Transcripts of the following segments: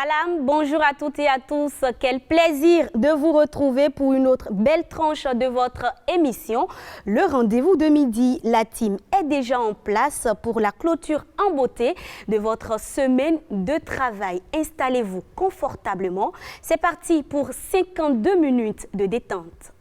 Salam, bonjour à toutes et à tous. Quel plaisir de vous retrouver pour une autre belle tranche de votre émission. Le rendez-vous de midi, la team est déjà en place pour la clôture en beauté de votre semaine de travail. Installez-vous confortablement. C'est parti pour 52 minutes de détente.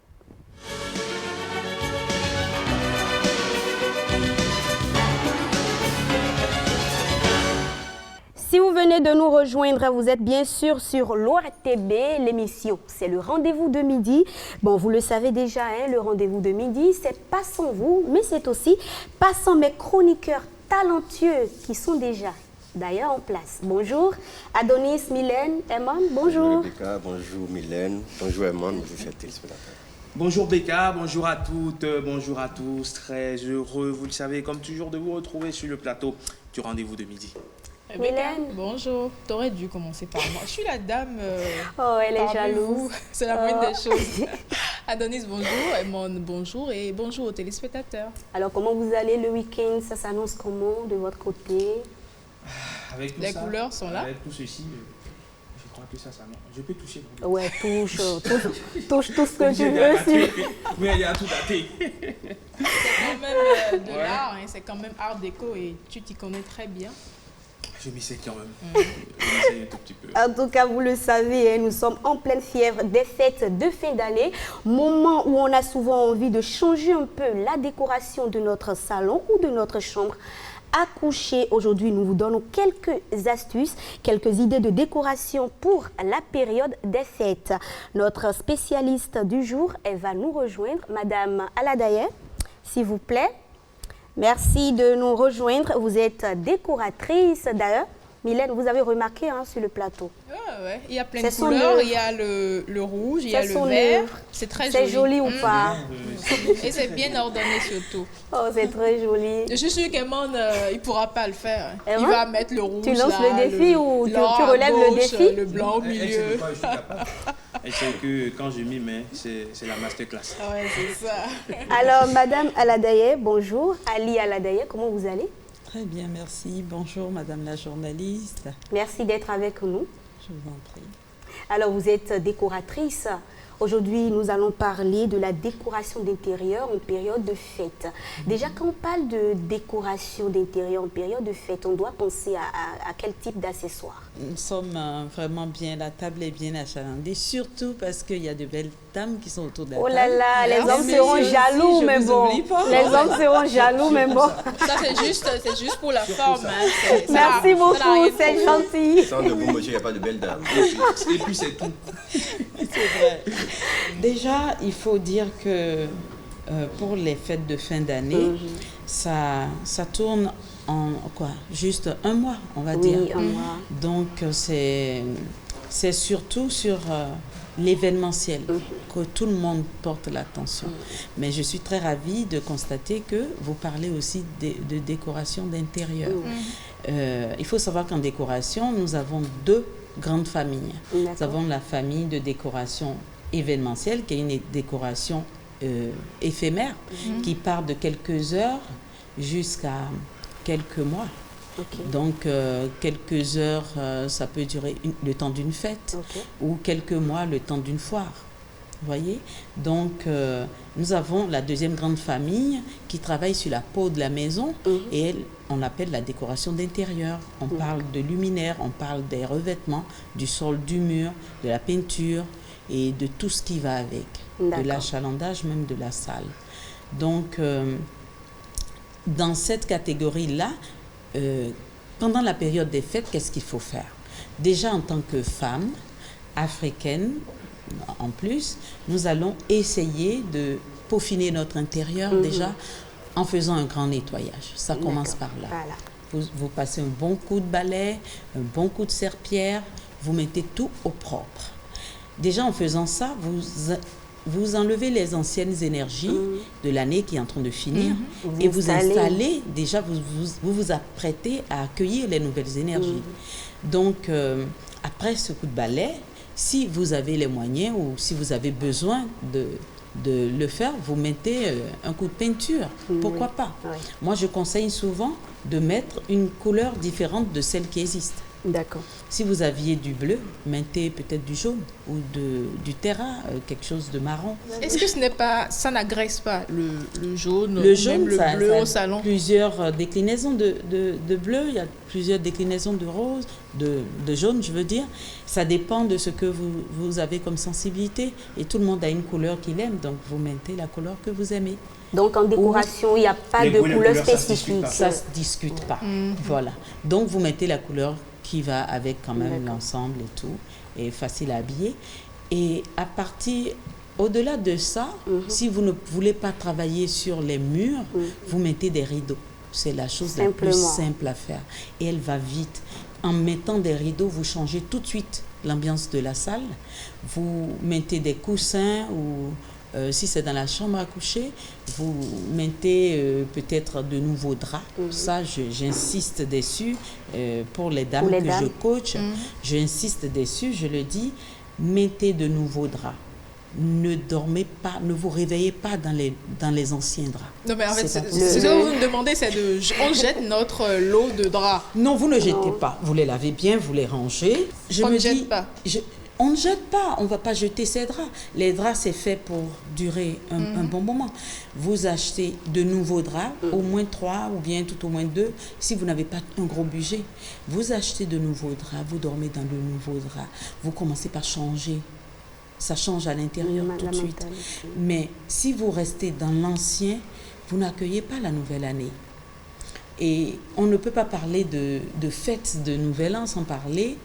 Si vous venez de nous rejoindre, vous êtes bien sûr sur l'ORTB, l'émission. C'est le rendez-vous de midi. Bon, vous le savez déjà, hein, le rendez-vous de midi, c'est pas sans vous, mais c'est aussi pas sans mes chroniqueurs talentueux qui sont déjà d'ailleurs en place. Bonjour Adonis, Mylène, Eman, bonjour. Bonjour Rebecca, bonjour Mylène, bonjour Eman, bonjour chers téléspectateurs. Bonjour Becca, bonjour à toutes, bonjour à tous. Très heureux, vous le savez, comme toujours, de vous retrouver sur le plateau du rendez-vous de midi. Mylène. Bonjour, t'aurais dû commencer par moi. Je suis la dame. Oh, elle est jalouse. C'est la moindre des choses. Adonis, bonjour. Emone, bonjour. Et bonjour aux téléspectateurs. Alors, comment vous allez le week-end? Ça s'annonce comment de votre côté? Avec tout Les ça, couleurs sont là. Avec tout ceci, je crois que ça s'annonce. Je peux toucher. Ouais, touche tout ce que tu veux. Mais il y a tout à thé. C'est quand même de l'art, hein. C'est quand même art déco et tu t'y connais très bien. Je m'y sais quand même. Je m'y sais un tout petit peu. En tout cas, vous le savez, hein, nous sommes en pleine fièvre des fêtes de fin d'année, moment où on a souvent envie de changer un peu la décoration de notre salon ou de notre chambre à coucher. Aujourd'hui, nous vous donnons quelques astuces, quelques idées de décoration pour la période des fêtes. Notre spécialiste du jour, elle va nous rejoindre, Madame Aladaye, s'il vous plaît. Merci de nous rejoindre. Vous êtes décoratrice d'ailleurs. Mylène, vous avez remarqué sur le plateau. Ah ouais. Il y a plein de couleurs. Il y a le rouge, il y a le vert. C'est très joli. C'est joli ou pas? Et c'est bien ordonné surtout. Oh, c'est très joli. Je suis sûr qu'Emone, il ne pourra pas le faire. Emone, il va mettre le rouge. Tu lances là, le défi ou tu relèves gauche, le défi? Le blanc au milieu. Je suis capable. Et c'est que quand je m'y mets, c'est la masterclass. Ouais, c'est ça. Alors, Madame Aladaye, bonjour. Ali Aladaye, comment vous allez? Très bien, merci. Bonjour, Madame la journaliste. Merci d'être avec nous. Je vous en prie. Alors, vous êtes décoratrice. Aujourd'hui, nous allons parler de la décoration d'intérieur en période de fête. Déjà, quand on parle de décoration d'intérieur en période de fête, on doit penser à quel type d'accessoires? Nous sommes vraiment bien, la table est bien achalandée, surtout parce qu'il y a de belles dames qui sont autour de la table. Oh là là, les hommes seront jaloux, mais bon. Les hommes seront jaloux, mais bon. Ça, c'est juste pour la forme. Hein. Merci beaucoup, c'est gentil. Sans de vous, monsieur, il n'y a pas de belles dames. Et puis c'est tout. C'est vrai. Déjà, il faut dire que pour les fêtes de fin d'année, ça tourne en quoi? Juste un mois, on va dire. Oui, un mois. Donc, c'est surtout sur l'événementiel que tout le monde porte l'attention. Mais je suis très ravie de constater que vous parlez aussi de décoration d'intérieur. Il faut savoir qu'en décoration, nous avons deux grandes familles. Nous avons la famille de décoration événementielle, qui est une décoration éphémère, qui part de quelques heures jusqu'à quelques mois. Donc, quelques heures, ça peut durer le temps d'une fête, ou quelques mois, le temps d'une foire. Vous voyez? Donc, nous avons la deuxième grande famille qui travaille sur la peau de la maison et on l'appelle la décoration d'intérieur. On parle de luminaires, on parle des revêtements, du sol, du mur, de la peinture et de tout ce qui va avec, de l'achalandage même de la salle. Donc, dans cette catégorie-là, pendant la période des fêtes, qu'est-ce qu'il faut faire? Déjà, en tant que femme africaine, en plus, nous allons essayer de peaufiner notre intérieur déjà en faisant un grand nettoyage. Ça commence par là. Voilà. Vous passez un bon coup de balai, un bon coup de serpillière, vous mettez tout au propre. Déjà, en faisant ça, vous enlevez les anciennes énergies de l'année qui est en train de finir et vous installez, déjà vous apprêtez à accueillir les nouvelles énergies. Donc, après ce coup de balai, si vous avez les moyens ou si vous avez besoin de le faire, vous mettez un coup de peinture. Pourquoi pas? Moi, je conseille souvent de mettre une couleur différente de celle qui existe. D'accord. Si vous aviez du bleu, mettez peut-être du jaune ou du terrain, quelque chose de marron. Est-ce que ça n'agresse pas le jaune, Le ou jaune, même le ça, bleu ça a au salon? plusieurs déclinaisons de bleu, il y a plusieurs déclinaisons de rose, de jaune, je veux dire. Ça dépend de ce que vous avez comme sensibilité. Et tout le monde a une couleur qu'il aime, donc vous mettez la couleur que vous aimez. Donc en décoration, il n'y a pas Les de goûts, les couleur couleurs, ça se discute spécifique. pas. Ça ne se discute pas. Voilà. Donc vous mettez la couleur qui va avec quand même l'ensemble et tout, et facile à habiller. Et au-delà de ça, si vous ne voulez pas travailler sur les murs, vous mettez des rideaux. C'est la chose la plus simple à faire. Et elle va vite. En mettant des rideaux, vous changez tout de suite l'ambiance de la salle. Vous mettez des coussins ou si c'est dans la chambre à coucher, vous mettez peut-être de nouveaux draps. Ça, j'insiste dessus pour les dames je coach. J'insiste dessus, je le dis, mettez de nouveaux draps. Ne dormez pas, ne vous réveillez pas dans les anciens draps. Non, mais en fait, C'est ce que vous me demandez, c'est on jette notre lot de draps. Non, vous ne jetez pas. Vous les lavez bien, vous les rangez. On ne jette pas. On ne jette pas, on ne va pas jeter ces draps. Les draps, c'est fait pour durer un bon moment. Vous achetez de nouveaux draps, au moins 3 ou bien tout au moins 2, si vous n'avez pas un gros budget. Vous achetez de nouveaux draps, vous dormez dans de nouveaux draps. Vous commencez par changer. Ça change à l'intérieur tout de suite. Mais si vous restez dans l'ancien, vous n'accueillez pas la nouvelle année. Et on ne peut pas parler de fête de Nouvel An sans parler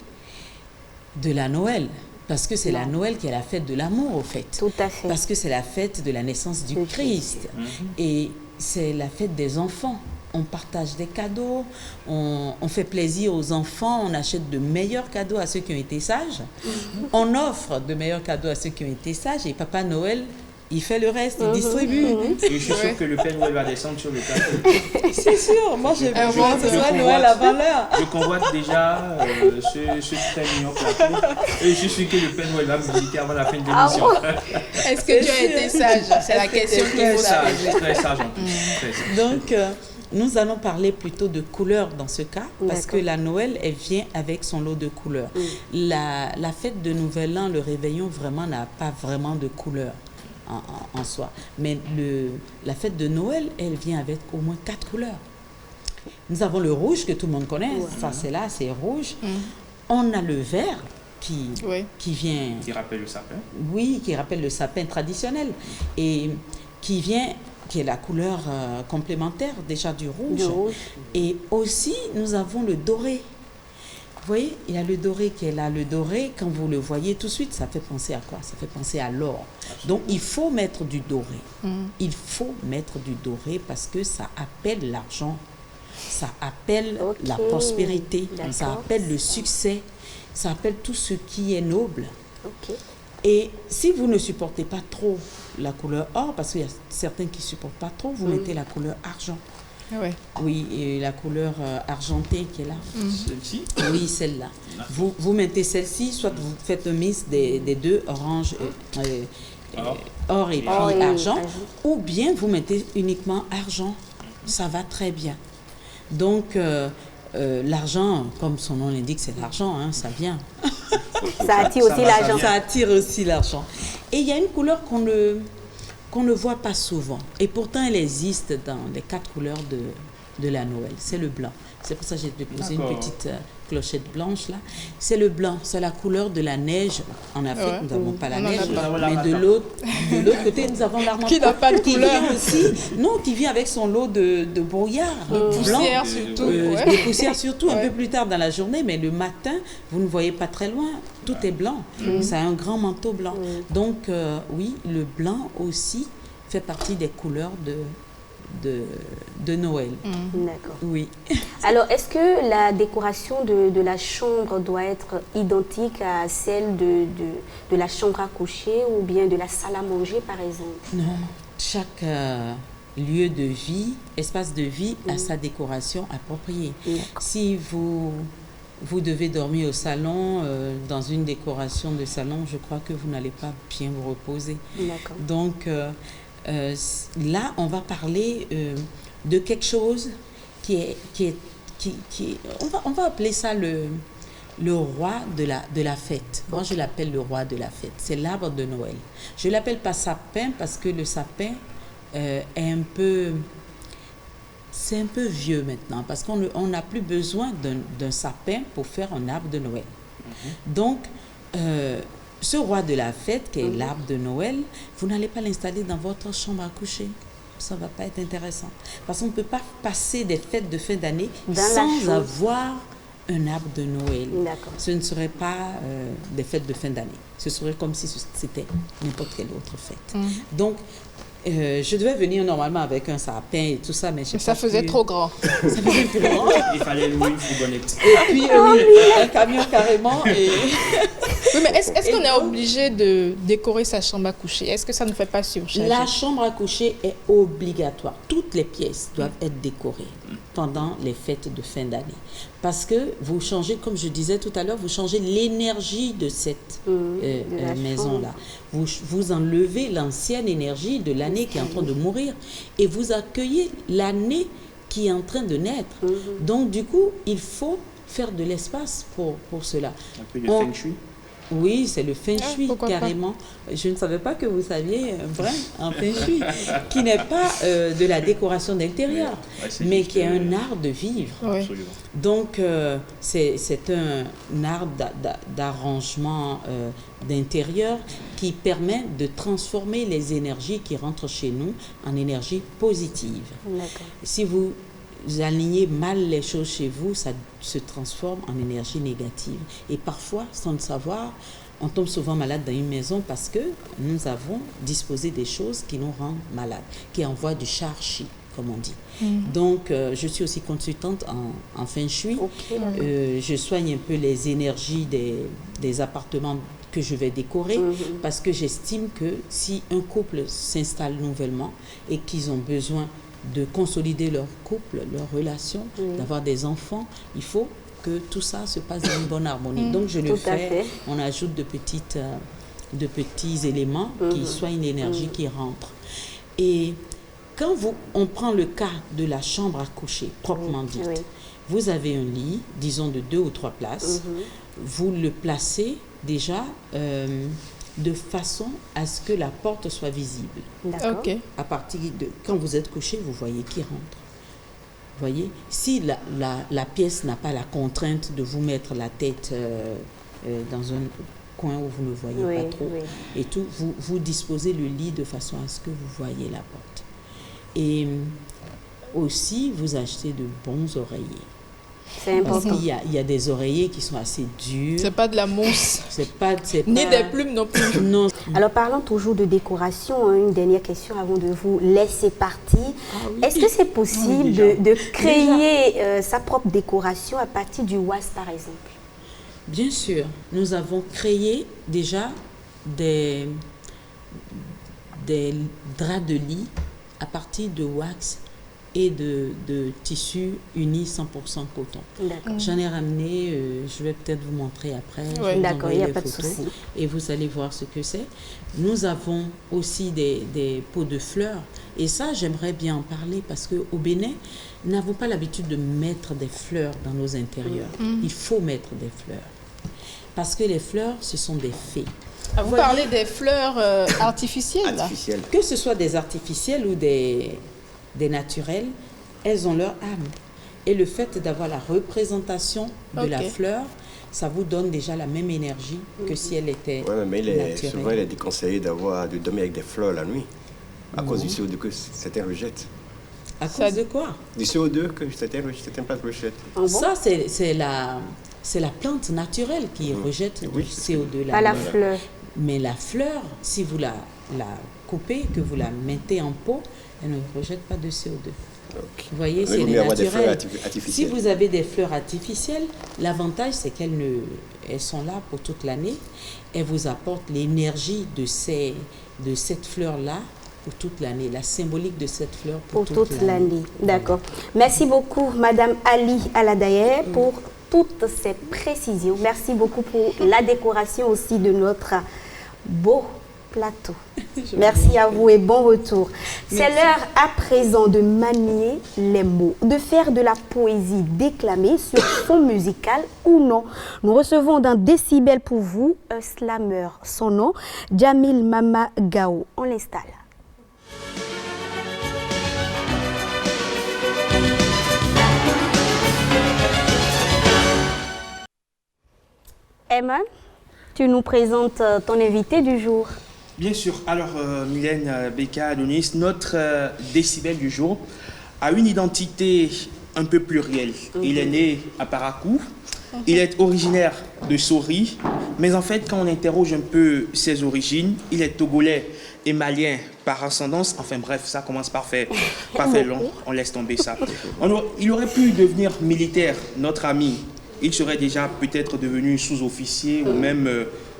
de la Noël. Parce que c'est la Noël qui est la fête de l'amour, au fait. Tout à fait. Parce que c'est la fête de la naissance du Christ. Et c'est la fête des enfants. On partage des cadeaux, on fait plaisir aux enfants, on achète de meilleurs cadeaux à ceux qui ont été sages. On offre de meilleurs cadeaux à ceux qui ont été sages. Et Papa Noël, il fait le reste, il distribue. Et je suis sûr que le Père Noël va descendre sur le plateau. C'est sûr, moi je vois ce soit Noël avant l'heure. Je convoite déjà ce très mignon plateau. Et je suis sûr que le Père Noël va me visiter avant la fin de l'émission. Est-ce que tu as été sage? C'est la question qu'il faut Sage, savoir. très sage en plus. Très sage. Donc, nous allons parler plutôt de couleurs dans ce cas, parce que la Noël, elle vient avec son lot de couleurs. La fête de Nouvel An, le réveillon, vraiment n'a pas vraiment de couleurs en soi. Mais la fête de Noël, elle vient avec au moins 4 couleurs. Nous avons le rouge que tout le monde connaît, ça c'est là, c'est rouge. On a le vert qui vient... Qui rappelle le sapin. Oui, qui rappelle le sapin traditionnel et qui est la couleur complémentaire déjà du rouge. Et aussi, nous avons le doré. Vous voyez, il y a le doré qui est là. Le doré, quand vous le voyez tout de suite, ça fait penser à quoi? Ça fait penser à l'or. Donc, il faut mettre du doré. Il faut mettre du doré parce que ça appelle l'argent. Ça appelle la prospérité. Ça appelle le succès. Ça appelle tout ce qui est noble. Et si vous ne supportez pas trop la couleur or, parce qu'il y a certains qui ne supportent pas trop, vous mettez la couleur argent. Oui, et la couleur argentée qui est là. Celle-ci? Oui, celle-là. Vous mettez celle-ci, soit vous faites un mix des deux, orange, or et puis argent, ou bien vous mettez uniquement argent. Ça va très bien. Donc, l'argent, comme son nom l'indique, c'est l'argent, hein, ça vient. Ça attire aussi l'argent. Ça attire aussi l'argent. Et il y a une couleur qu'on ne voit pas souvent. Et pourtant, elle existe dans les 4 couleurs de la Noël. C'est le blanc. C'est pour ça que j'ai déposé une petite clochette blanche là. C'est le blanc. C'est la couleur de la neige. En Afrique, nous n'avons pas la neige. Mais de l'autre côté, nous avons l'armante. Qui n'a pas de couleur aussi. Non, qui vient avec son lot de brouillard. De poussière surtout. Des poussières surtout un peu plus tard dans la journée. Mais le matin, vous ne voyez pas très loin. Tout est blanc. Ça a un grand manteau blanc. Donc, oui, le blanc aussi fait partie des couleurs de Noël. D'accord. Oui. Alors, est-ce que la décoration de la chambre doit être identique à celle de la chambre à coucher ou bien de la salle à manger, par exemple? Non. Chaque lieu de vie, espace de vie a sa décoration appropriée. Si vous devez dormir au salon, dans une décoration de salon, je crois que vous n'allez pas bien vous reposer. D'accord. Donc, là, on va parler de quelque chose qui est on va appeler ça le roi de la fête. Moi, je l'appelle le roi de la fête. C'est l'arbre de Noël. Je ne l'appelle pas sapin parce que le sapin est un peu... C'est un peu vieux maintenant parce qu'on n'a plus besoin d'un sapin pour faire un arbre de Noël. Donc, ce roi de la fête, qui est l'arbre de Noël, vous n'allez pas l'installer dans votre chambre à coucher. Ça ne va pas être intéressant. Parce qu'on ne peut pas passer des fêtes de fin d'année sans avoir un arbre de Noël. Ce ne serait pas des fêtes de fin d'année. Ce serait comme si c'était n'importe quelle autre fête. Donc, je devais venir normalement avec un sapin et tout ça, mais ça faisait trop grand. Ça faisait trop grand. Il fallait louer une fourgonnette. Et puis, un camion carrément. Et... Oui, mais est-ce qu'on est obligé de décorer sa chambre à coucher? Est-ce que ça ne fait pas surcharger? La chambre à coucher est obligatoire. Toutes les pièces doivent être décorées pendant les fêtes de fin d'année. Parce que vous changez, comme je disais tout à l'heure, vous changez l'énergie de cette maison-là. Vous enlevez l'ancienne énergie de l'année qui est en train de mourir et vous accueillez l'année qui est en train de naître. Donc, du coup, il faut faire de l'espace pour cela. Un peu de feng shui. Oui, c'est le feng shui, carrément. Je ne savais pas que vous saviez vrai en feng shui, qui n'est pas de la décoration d'intérieur, mais qui est un art de vivre. Donc, c'est un art d'arrangement d'intérieur qui permet de transformer les énergies qui rentrent chez nous en énergie positive. Si vous alignez mal les choses chez vous, ça se transforme en énergie négative. Et parfois, sans le savoir, on tombe souvent malade dans une maison parce que nous avons disposé des choses qui nous rendent malades, qui envoient du char-chi, comme on dit. Donc, je suis aussi consultante en feng shui. Je soigne un peu les énergies des appartements que je vais décorer parce que j'estime que si un couple s'installe nouvellement et qu'ils ont besoin de consolider leur couple, leur relation, d'avoir des enfants, il faut que tout ça se passe dans une bonne harmonie. Donc je le fais, on ajoute de petits éléments qui soignent l'énergie qui rentre. Et quand on prend le cas de la chambre à coucher, proprement dite, vous avez un lit, disons de 2 ou 3 places, vous le placez déjà de façon à ce que la porte soit visible. À partir de quand vous êtes couché, vous voyez qui rentre. Vous voyez, si la pièce n'a pas la contrainte de vous mettre la tête dans un coin où vous ne voyez pas trop et tout, vous disposez le lit de façon à ce que vous voyez la porte. Et aussi, vous achetez de bons oreillers. C'est important. Parce qu'il y a des oreillers qui sont assez durs. C'est pas de la mousse. Ni des plumes non plus. Non. Alors, parlons toujours de décoration. Une dernière question avant de vous laisser partir. Est-ce que c'est possible de créer sa propre décoration à partir du wax, par exemple? Bien sûr. Nous avons créé déjà des draps de lit à partir de wax et de tissu uni 100% coton. J'en ai ramené, je vais peut-être vous montrer après. D'accord, il n'y a pas de souci. Et vous allez voir ce que c'est. Nous avons aussi des pots de fleurs. Et ça, j'aimerais bien en parler parce qu'au Bénin, nous n'avons pas l'habitude de mettre des fleurs dans nos intérieurs. Il faut mettre des fleurs. Parce que les fleurs, ce sont des fées. Vous parlez des fleurs artificielles, là. Que ce soit des artificielles ou des naturelles, elles ont leur âme. Et le fait d'avoir la représentation de la fleur, ça vous donne déjà la même énergie que si elle était naturelle. Souvent, il est déconseillé de dormir avec des fleurs la nuit, à cause du CO2 que certains rejettent. À cause de quoi? Du CO2 que certains plantes rejettent. Ça, c'est la plante naturelle qui rejette du CO2. Pas la fleur. Mais la fleur, si vous la coupez, que vous la mettez en pot, elle ne rejette pas de CO2. Vous voyez, c'est naturel. Si vous avez des fleurs artificielles, l'avantage, c'est elles sont là pour toute l'année. Elles vous apportent l'énergie de cette fleur-là pour toute l'année, la symbolique de cette fleur pour toute l'année. D'accord. Merci beaucoup, Madame Ali Aladaye, pour toutes ces précisions. Merci beaucoup pour la décoration aussi de notre beau plateau. Merci à vous et bon retour. C'est l'heure à présent de manier les mots, de faire de la poésie déclamée sur fond musical ou non. Nous recevons d'un décibel pour vous un slammer. Son nom, Jamil Mama Gao. On l'installe. Emma, tu nous présentes ton invité du jour. Bien sûr. Alors, Mylène, Becca, Adonis, notre décibel du jour a une identité un peu plurielle. Il est né à Parakou, il est originaire de Sori, mais en fait, quand on interroge un peu ses origines, il est togolais et malien par ascendance. Enfin bref, ça commence par faire long, on laisse tomber ça. Il aurait pu devenir militaire, notre ami. Il serait déjà peut-être devenu sous-officier ou même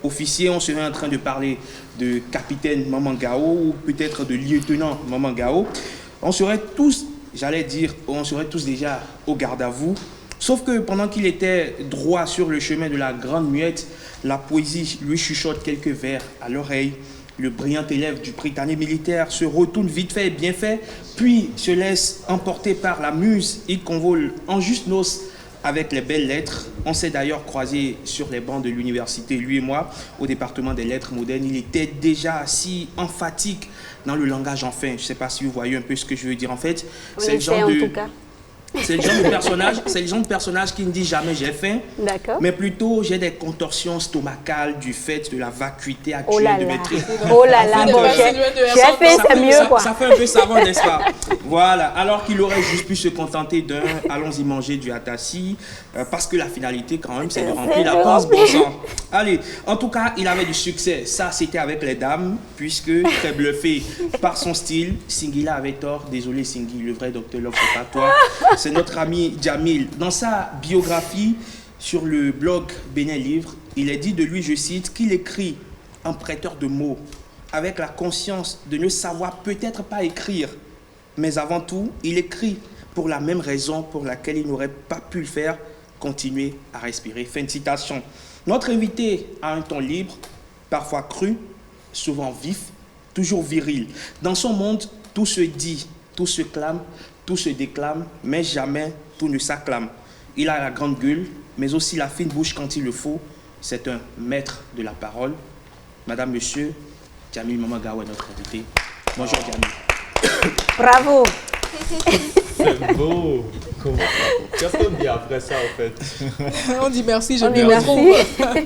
officier. On serait en train de parler de capitaine Maman Gao ou peut-être de lieutenant Maman Gao. On serait tous, on serait tous déjà au garde à vous. Sauf que pendant qu'il était droit sur le chemin de la Grande Muette, la poésie lui chuchote quelques vers à l'oreille. Le brillant élève du Britannique militaire se retourne vite fait et bien fait, puis se laisse emporter par la muse. Il convole en juste noces avec les belles lettres. On s'est d'ailleurs croisé sur les bancs de l'université, lui et moi, au département des lettres modernes. Il était déjà si emphatique dans le langage enfin. Je ne sais pas si vous voyez un peu ce que je veux dire en fait. C'est le genre de... C'est le genre de personnage qui ne dit jamais j'ai faim, mais plutôt j'ai des contorsions stomacales du fait de la vacuité actuelle de mes tripes. Oh là là, bon, j'ai fait, c'est mieux quoi. Ça fait un peu savant, n'est-ce pas? Voilà, alors qu'il aurait juste pu se contenter d'un allons-y manger du atassi, parce que la finalité quand même c'est de remplir la panse, bon sang. Allez, en tout cas, il avait du succès. Ça, c'était avec les dames, puisque très bluffé par son style, Singila avait tort. Désolé Singhi, le vrai Dr Love, c'est pas toi. C'est notre ami Jamil. Dans sa biographie sur le blog Bénin Livre, il est dit de lui, je cite, qu'il écrit en prêteur de mots, avec la conscience de ne savoir peut-être pas écrire. Mais avant tout, il écrit pour la même raison pour laquelle il n'aurait pas pu le faire, continuer à respirer. Fin de citation. Notre invité a un ton libre, parfois cru, souvent vif, toujours viril. Dans son monde, tout se dit, tout se clame, tout se déclame, mais jamais tout ne s'acclame. Il a la grande gueule, mais aussi la fine bouche quand il le faut. C'est un maître de la parole. Madame, monsieur, Jamil Mama Gao est notre invité. Bonjour Jamil. Bravo. C'est beau. Qu'est-ce qu'on dit après ça, en fait? On dit merci, je m'y retrouve.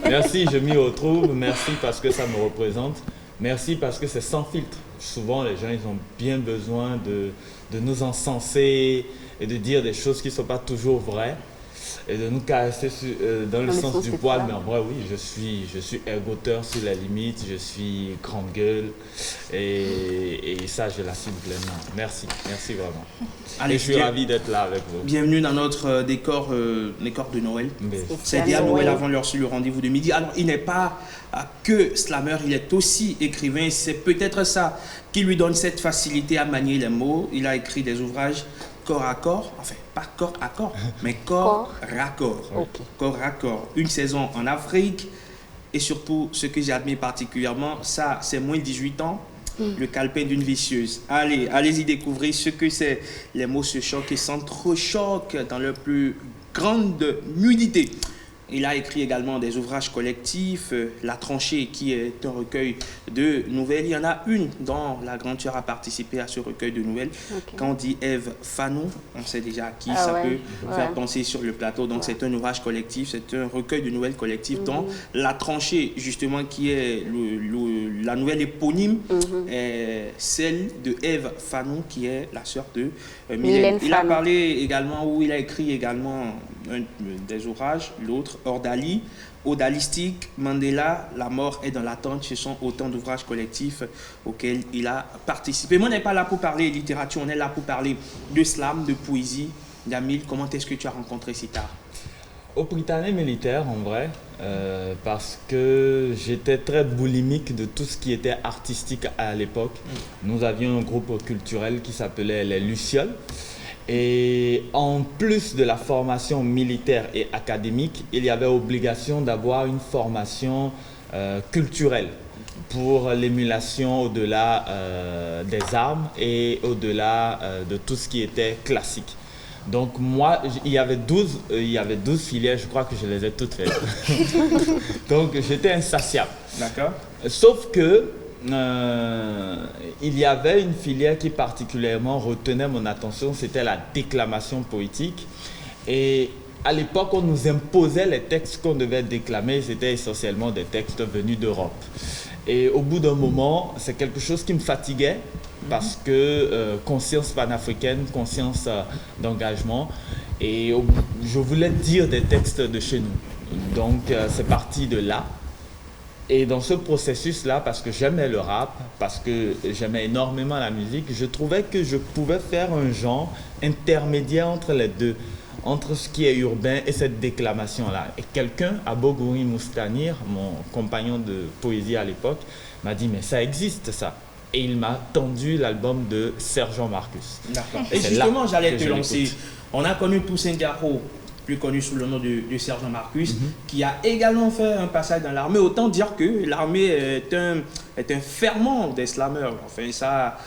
Merci, je m'y retrouve. Merci parce que ça me représente. Merci parce que c'est sans filtre. Souvent, les gens, ils ont bien besoin de nous encenser et de dire des choses qui ne sont pas toujours vraies et de nous caresser dans le sens du poil. Mais en vrai, oui, je suis ergoteur sur la limite, je suis grande gueule et ça, je l'assume pleinement. Merci vraiment. Allez, et je suis ravi d'être là avec vous. Bienvenue dans notre décor de Noël. C'est bien Noël avant l'heure sur le rendez-vous de midi. Alors, il n'est pas que slammer, il est aussi écrivain. C'est peut-être ça qui lui donne cette facilité à manier les mots. Il a écrit des ouvrages corps à corps, enfin pas corps à corps, mais corps à corps. Okay. Corps à corps. Une saison en Afrique et surtout, ce que j'admire particulièrement, ça c'est moins de 18 ans, le calepin d'une vicieuse. Allez-y découvrir ce que c'est. Les mots se choquent et s'entrechoquent dans leur plus grande nudité. Il a écrit également des ouvrages collectifs, La Tranchée, qui est un recueil de nouvelles. Il y en a une dont la grande sœur a participé à ce recueil de nouvelles. Okay. Quand on dit Ève Fanon, on sait déjà à qui ça peut faire penser sur le plateau. Donc c'est un ouvrage collectif, c'est un recueil de nouvelles collectives dont La Tranchée, justement, qui est la nouvelle éponyme, est celle de Ève Fanon, qui est la sœur de Mylène. Il a parlé également, ou il a écrit également des ouvrages, l'autre, Ordali, Odalistique, Mandela, La mort est dans l'attente. Ce sont autant d'ouvrages collectifs auxquels il a participé. Mais on n'est pas là pour parler de littérature, on est là pour parler de slam, de poésie. Jamil, comment est-ce que tu as rencontré cet art? Au Britannique militaire, en vrai, parce que j'étais très boulimique de tout ce qui était artistique à l'époque. Nous avions un groupe culturel qui s'appelait les Lucioles. Et en plus de la formation militaire et académique, il y avait obligation d'avoir une formation culturelle. pour l'émulation au-delà des armes et au-delà de tout ce qui était classique. Donc moi, il y avait 12 filières, je crois que je les ai toutes faites. Donc j'étais insatiable. D'accord. Sauf que il y avait une filière qui particulièrement retenait mon attention, c'était la déclamation poétique. Et à l'époque, on nous imposait les textes qu'on devait déclamer, c'était essentiellement des textes venus d'Europe. Et au bout d'un moment, c'est quelque chose qui me fatiguait parce que conscience panafricaine, conscience d'engagement, et je voulais dire des textes de chez nous. Donc c'est parti de là. Et dans ce processus-là, parce que j'aimais le rap, parce que j'aimais énormément la musique, je trouvais que je pouvais faire un genre intermédiaire entre les deux, entre ce qui est urbain et cette déclamation-là. Et quelqu'un, Abogouri Moustanir, mon compagnon de poésie à l'époque, m'a dit « mais ça existe ça ». Et il m'a tendu l'album de Sergent Marcus. D'accord. Et justement, j'allais te lancer. On a connu Toussaint Diarro, plus connu sous le nom de Sergent Marcus, qui a également fait un passage dans l'armée. Autant dire que l'armée est un ferment des slameurs. Enfin, ça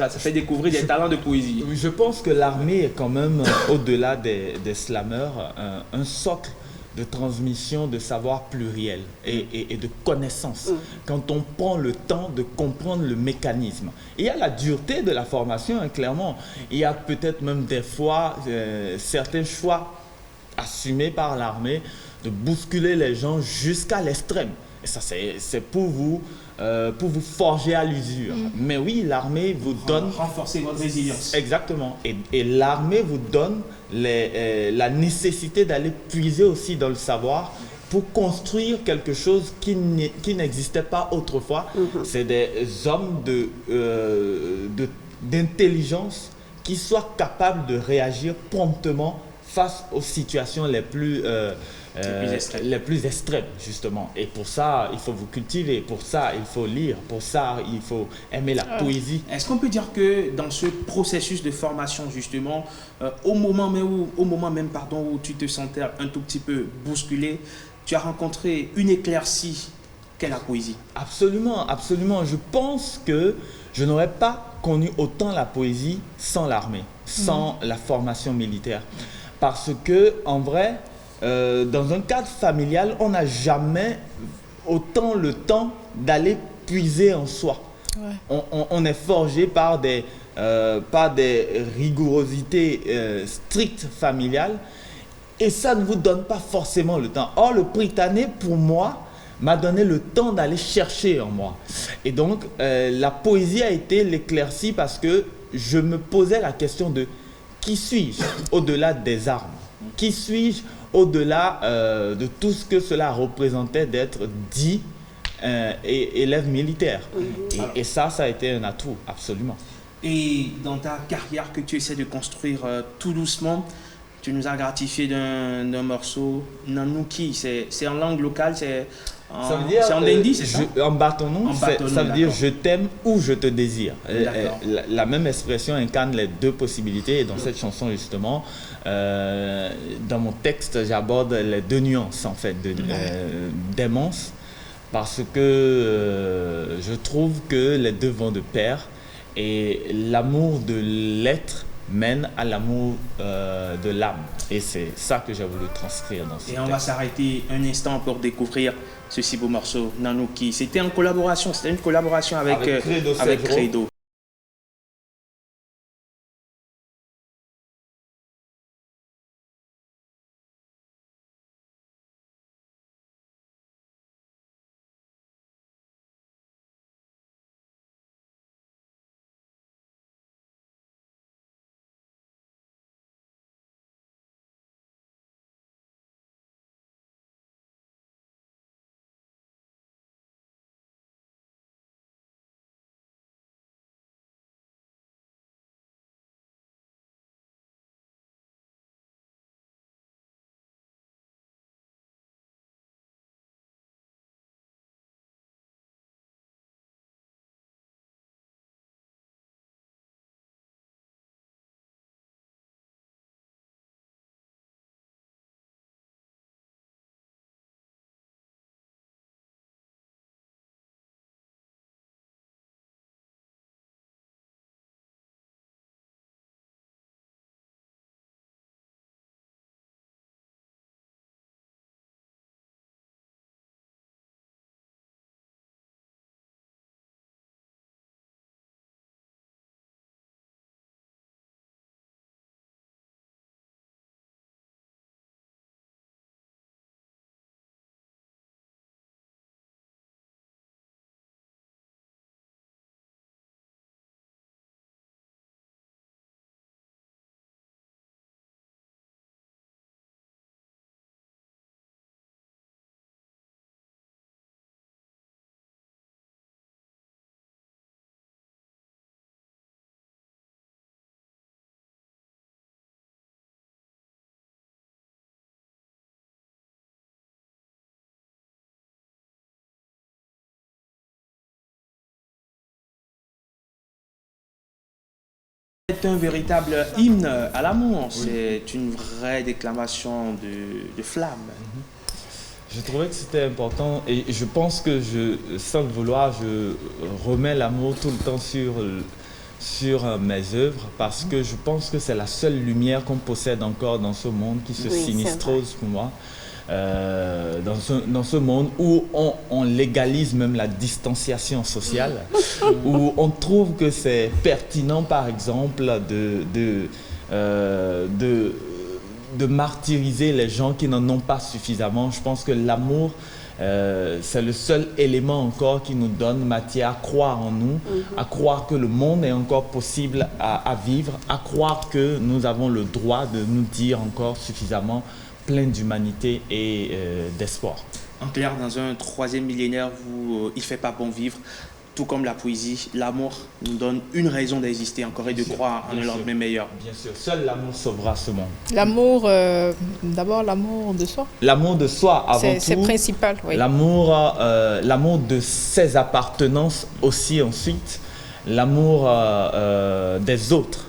fait découvrir des talents de poésie. Je pense que l'armée est quand même, au-delà des slameurs, un socle de transmission de savoir pluriel et de connaissances. Quand on prend le temps de comprendre le mécanisme. Il y a la dureté de la formation, hein, clairement. Il y a peut-être même des fois certains choix assumés par l'armée de bousculer les gens jusqu'à l'extrême. Et ça, c'est pour vous forger à l'usure. Mais oui, l'armée vous donne... Renforcer votre résilience. Exactement. Et l'armée vous donne la nécessité d'aller puiser aussi dans le savoir pour construire quelque chose qui n'existait pas autrefois. C'est des hommes d'intelligence qui soient capables de réagir promptement face aux situations les plus extrêmes, justement. Et pour ça, il faut vous cultiver. Pour ça, il faut lire. Pour ça, il faut aimer la poésie. Est-ce qu'on peut dire que dans ce processus de formation, justement, au moment même où tu te sentais un tout petit peu bousculé, tu as rencontré une éclaircie qu'est la poésie? Absolument, absolument. Je pense que je n'aurais pas connu autant la poésie sans l'armée, sans la formation militaire. Parce que, en vrai, dans un cadre familial, on n'a jamais autant le temps d'aller puiser en soi. Ouais. On est forgé par des rigourosités strictes familiales et ça ne vous donne pas forcément le temps. Or, le Prytanée, pour moi, m'a donné le temps d'aller chercher en moi. Et donc, la poésie a été l'éclaircie parce que je me posais la question de qui suis-je au-delà des armes? Qui suis-je au-delà de tout ce que cela représentait d'être dit élève militaire? Et ça a été un atout, absolument. Et dans ta carrière que tu essaies de construire tout doucement, tu nous as gratifié d'un morceau Nanouki. C'est en langue locale, c'est en Dendi, c'est ça? En bâtonnon, ça veut dire je t'aime ou je te désire. La même expression incarne les deux possibilités. Et dans cette chanson, justement, dans mon texte, j'aborde les deux nuances, en fait, d'aimance. Parce que je trouve que les deux vont de pair. Et l'amour de l'être mène à l'amour de l'âme. Et c'est ça que j'ai voulu transcrire dans ce texte. Et on va s'arrêter un instant pour découvrir ce si beau morceau, Nanouki. C'était une collaboration avec Credo. C'est un véritable hymne à l'amour. C'est une vraie déclamation de flamme. Je trouvais que c'était important et je pense que sans le vouloir, je remets l'amour tout le temps sur mes œuvres parce que je pense que c'est la seule lumière qu'on possède encore dans ce monde qui se sinistrose pour moi. Dans ce monde où on légalise même la distanciation sociale, où on trouve que c'est pertinent par exemple de martyriser les gens qui n'en ont pas suffisamment. Je pense que l'amour, c'est le seul élément encore qui nous donne matière à croire en nous, à croire que le monde est encore possible à vivre, à croire que nous avons le droit de nous dire encore suffisamment plein d'humanité et d'espoir. En clair, dans un troisième millénaire où il ne fait pas bon vivre, tout comme la poésie, l'amour nous donne une raison d'exister encore et de croire en un lendemain meilleur. Bien sûr, seul l'amour sauvera ce monde. L'amour, d'abord l'amour de soi. L'amour de soi avant tout. C'est principal, oui. L'amour de ses appartenances aussi ensuite. L'amour des autres.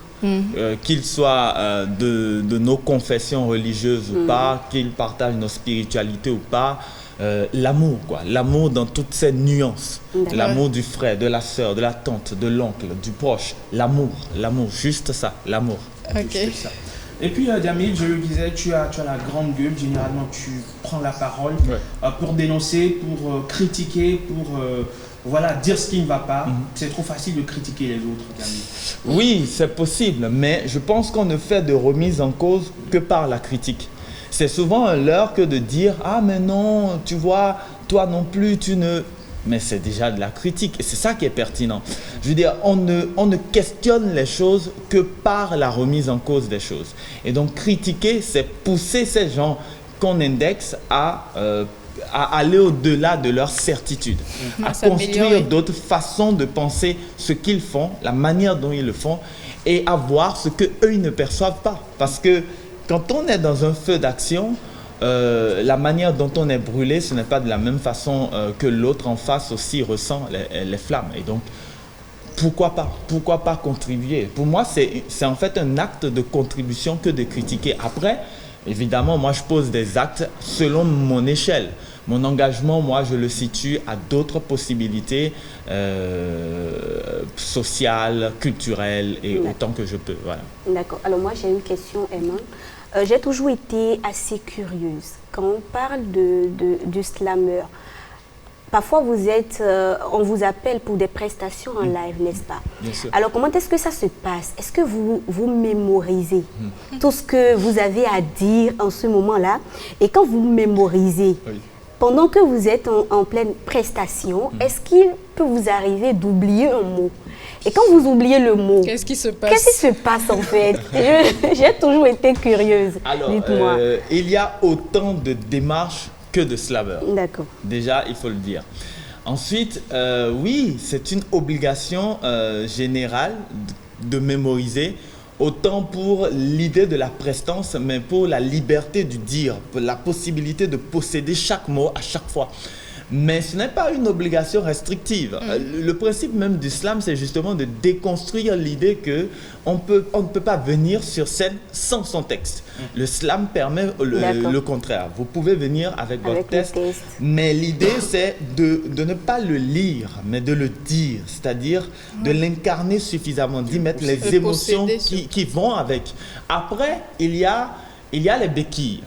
Qu'ils soient de nos confessions religieuses ou pas, qu'ils partagent nos spiritualités ou pas, l'amour, quoi. L'amour dans toutes ses nuances. L'amour du frère, de la sœur, de la tante, de l'oncle, du proche. L'amour, juste ça, l'amour. Okay. Ça. Et puis, Djamil, je le disais, tu as la grande gueule. Généralement, tu prends la parole pour dénoncer, pour critiquer, pour... dire ce qui ne va pas. C'est trop facile de critiquer les autres, Djamil. Oui, c'est possible, mais je pense qu'on ne fait de remise en cause que par la critique. C'est souvent un leurre que de dire « Ah mais non, tu vois, toi non plus, tu ne... » Mais c'est déjà de la critique et c'est ça qui est pertinent. Je veux dire, on ne questionne les choses que par la remise en cause des choses. Et donc critiquer, c'est pousser ces gens qu'on indexe à aller au-delà de leur certitude, à construire d'autres façons de penser ce qu'ils font, la manière dont ils le font et à voir ce qu'eux ils ne perçoivent pas. Parce que quand on est dans un feu d'action, la manière dont on est brûlé, ce n'est pas de la même façon que l'autre en face aussi ressent les flammes. Et donc, pourquoi pas contribuer? Pour moi, c'est en fait un acte de contribution que de critiquer. Après, évidemment, moi, je pose des actes selon mon échelle. Mon engagement, moi, je le situe à d'autres possibilités sociales, culturelles et autant que je peux. Voilà. D'accord. Alors moi, j'ai une question, Emma. J'ai toujours été assez curieuse. Quand on parle du slammer, parfois on vous appelle pour des prestations en live, n'est-ce pas? Bien sûr. Alors comment est-ce que ça se passe? Est-ce que vous mémorisez tout ce que vous avez à dire en ce moment-là? Et quand vous mémorisez, pendant que vous êtes en pleine prestation, est-ce qu'il peut vous arriver d'oublier un mot? Et quand vous oubliez le mot, qu'est-ce qui se passe? Qu'est-ce qui se passe en fait? J'ai toujours été curieuse. Alors, dites-moi. Il y a autant de démarches que de slaveurs. D'accord. Déjà, il faut le dire. Ensuite, oui, c'est une obligation générale de mémoriser, autant pour l'idée de la prestance, mais pour la liberté du dire, pour la possibilité de posséder chaque mot à chaque fois. Mais ce n'est pas une obligation restrictive. Le principe même du slam, c'est justement de déconstruire l'idée qu'on ne peut pas venir sur scène sans son texte. Le slam permet le contraire. Vous pouvez venir avec votre texte, mais l'idée, c'est de ne pas le lire, mais de le dire. C'est-à-dire de l'incarner suffisamment, d'y mettre les émotions qui vont avec. Après, il y a les béquilles.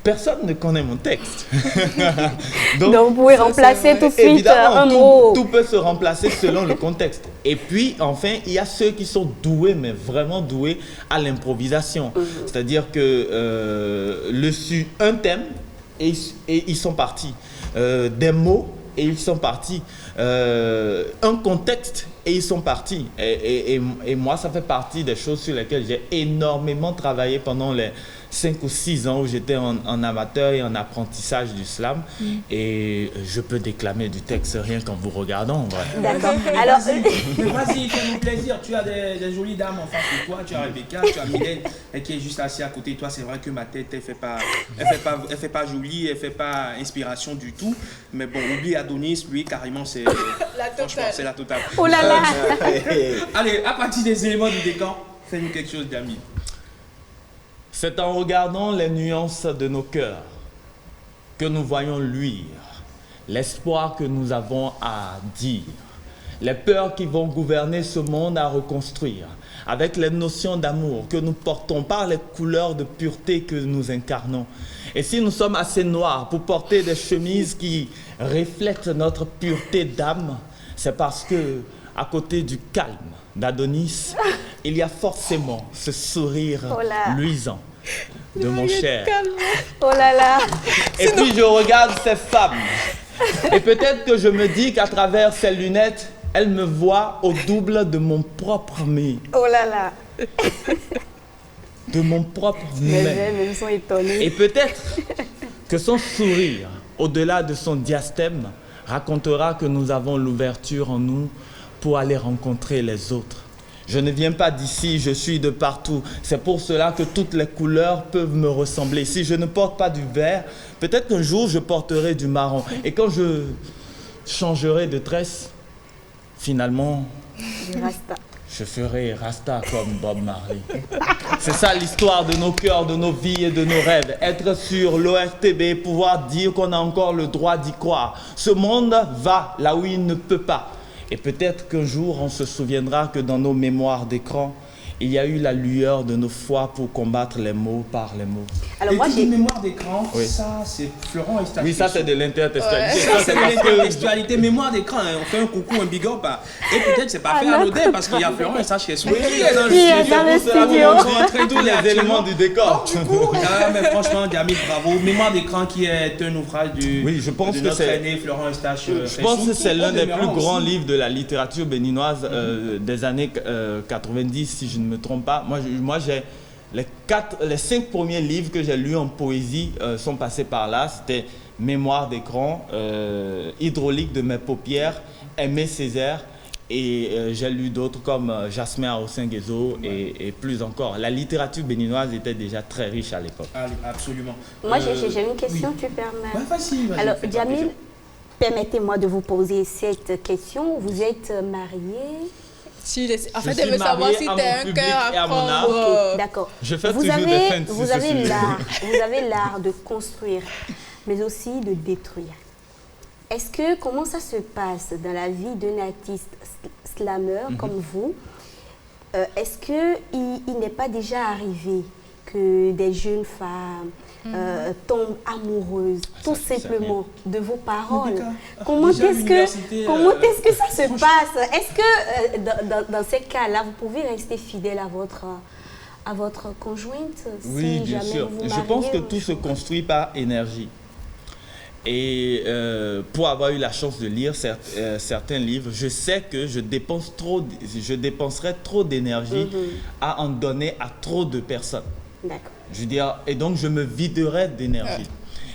Personne ne connaît mon texte. Donc vous pouvez remplacer tout de suite un mot. Tout peut se remplacer selon le contexte. Et puis, enfin, il y a ceux qui sont doués, mais vraiment doués à l'improvisation. C'est-à-dire que un thème et ils sont partis. Des mots et ils sont partis. Un contexte et ils sont partis. Et moi, ça fait partie des choses sur lesquelles j'ai énormément travaillé pendant les 5 ou 6 ans où j'étais en amateur et en apprentissage du slam. Et je peux déclamer du texte rien qu'en vous regardant. D'accord. Alors, vas-y, fais-nous plaisir. Tu as des jolies dames en face de toi. Tu as Rebecca, tu as Mylène qui est juste assise à côté de toi. C'est vrai que ma tête, elle fait pas jolie, elle fait pas inspiration du tout. Mais bon, oublie Adonis, lui, carrément, c'est la totale. Oh là là. Allez, à partir des éléments du décor, Fais-nous quelque chose d'amis. C'est en regardant les nuances de nos cœurs que nous voyons luire l'espoir que nous avons à dire, les peurs qui vont gouverner ce monde à reconstruire, avec les notions d'amour que nous portons par les couleurs de pureté que nous incarnons. Et si nous sommes assez noirs pour porter des chemises qui reflètent notre pureté d'âme, c'est parce que, à côté du calme d'Adonis, il y a forcément ce sourire luisant de mon cher. Oh là là. Et puis je regarde ces femmes. Et peut-être que je me dis qu'à travers ces lunettes, elles me voient au double de mon propre mien. Oh là là. De mon propre Les mien. mêmes sont étonnés. Et peut-être que son sourire, au-delà de son diastème, racontera que nous avons l'ouverture en nous pour aller rencontrer les autres. Je ne viens pas d'ici, je suis de partout. C'est pour cela que toutes les couleurs peuvent me ressembler. Si je ne porte pas du vert, peut-être qu'un jour je porterai du marron. Et quand je changerai de tresse, finalement, je ferai Rasta comme Bob Marley. C'est ça l'histoire de nos cœurs, de nos vies et de nos rêves. Être sur l'ORTB, pouvoir dire qu'on a encore le droit d'y croire. Ce monde va là où il ne peut pas. Et peut-être qu'un jour, on se souviendra que dans nos mémoires d'écran, il y a eu la lueur de nos foi pour combattre les mots par les mots. Alors moi, j'ai mémoire d'écran, oui. Ça c'est Florent Eustache. Oui, ça c'est de l'intertextualité. Ouais. Ça c'est de l'intertextualité, mémoire d'écran. Hein. On fait un coucou, un big up. Et peut-être c'est pas fait anodin parce qu'il y a Florent Eustache qui est sur qui est dans le studio. Tous les éléments du décor. Mais franchement, Jamil, bravo. Mémoire d'écran qui est un ouvrage de notre aîné Florent Eustache. Je pense que c'est l'un des plus grands livres de la littérature béninoise des années 90, si je ne me trompe pas. Moi j'ai les 5 premiers livres que j'ai lus en poésie sont passés par là. C'était Mémoire d'écran, Hydraulique de mes paupières, Aimé Césaire, et j'ai lu d'autres comme Jasmin Aosinguezo et plus encore. La littérature béninoise était déjà très riche à l'époque. Absolument. Moi j'ai une question, tu permets. Ouais, facile. Alors Jamil, permettez-moi de vous poser cette question. Vous êtes marié? En fait, elle veut savoir si tu as un cœur à prendre. D'accord. Je fais toujours des feintes. Vous avez l'art de construire, mais aussi de détruire. Comment ça se passe dans la vie d'un artiste slammer comme vous? Est-ce qu'il n'est pas déjà arrivé que des jeunes femmes tombent amoureuses tout simplement de vos paroles? Comment est-ce que ça se passe? Est-ce que dans ces cas-là, vous pouvez rester fidèle à votre conjointe? Oui, bien sûr. Je pense que tout se construit par énergie. Et pour avoir eu la chance de lire certains livres, je sais que je dépenserais trop d'énergie à en donner à trop de personnes. D'accord. Je veux dire, et donc je me viderai d'énergie.